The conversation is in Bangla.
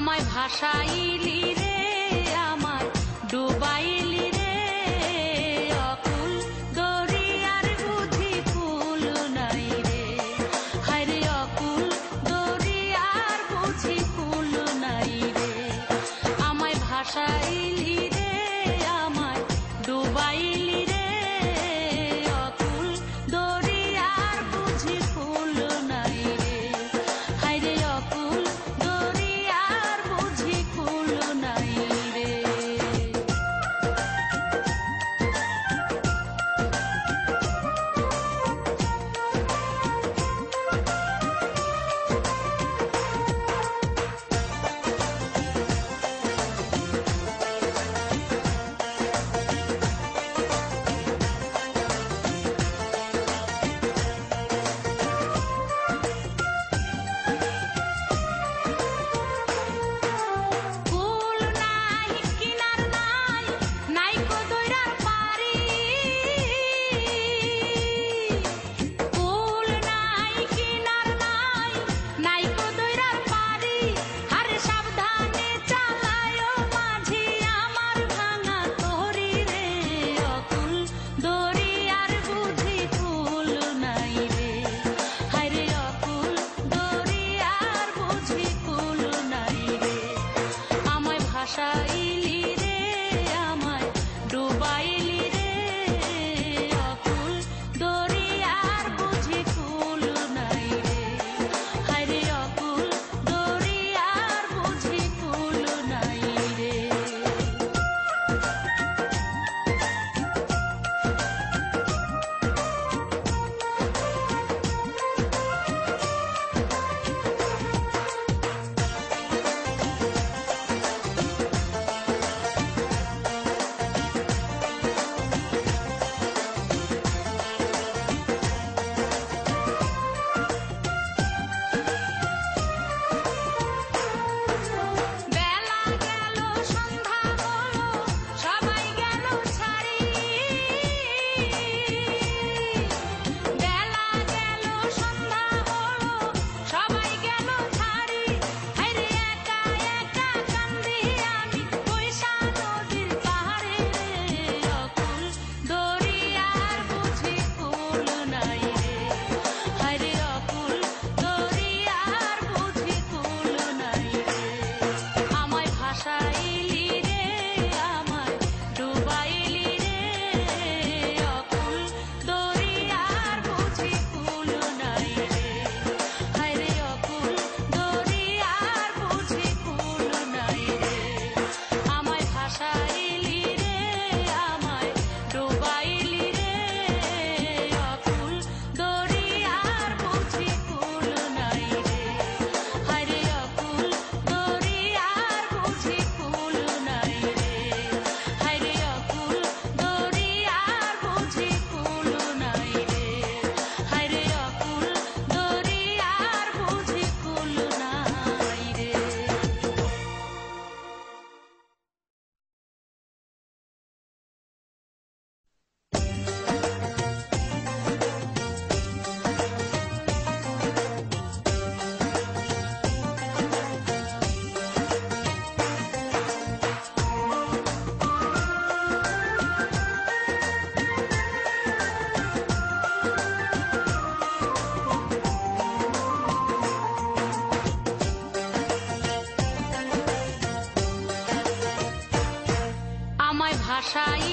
ভাসাইলি রে আমায় ডুবাইলি রে অকুল দরিয়ার বুঝি কুল নাই রে হায়রে অকুল দরিয়ার বুঝি কুল নাই রে আমায় ভাসাইলি রে আমায় ডুবাইলি রে অকুল দরিয়ার বুঝি কুল নাই রে হায়রে অকুল দরিয়ার বুঝি কুল নাই রে। কুল নাই কিনার নাই নাইকো দইরার পারি কুল নাই কিনার নাই নাইকো দইরার পারি আরে সাবধানে চালায়ো মাঝি আমার ভাঙা তরি রে অকুল দরিয়ার বুঝি কুল নাই রে হায়রে অকুল দরিয়ার বুঝি কুল নাই রে আমায় ভাসাইলি রে আমায় ডুবাইলি রে অকুল দরিয়ার বুঝি কুল নাই রে হায়রে অকুল দরিয়ার বুঝি কুল নাই রে। বেলা গেল সন্ধ্যা হলো সবাই গেল ছাড়ি বেলা গেল সন্ধ্যা হলো সবাই গেল ছাড়ি হায়রে একা একা কান্দি আমি বৈশা নদীর পাহাড়ে রে অকুল দরিয়ার বুঝি কুল নাই রে হায়রে অকুল দরিয়ার বুঝি কুল নাই রে আমায় ভাসাইলি রে আমায় ডুবাইলি রে অকুল দরিয়ার বুঝি কুল নাই রে হায়রে অকুল দরিয়ার বুঝি কুল নাই রে আমায় ভাসাইলি রে আমায় ডুবাইলি রে অকুল দরিয়ার বুঝি কুল নাই রে হায়রে অকুল দরিয়ার বুঝি কুল নাই রে হায়রে অকুল দরিয়ার বুঝি কুল নাই রে হায়রে অকুল দরিয়ার বুঝি কুল নাই রে। আমায় ভাসাই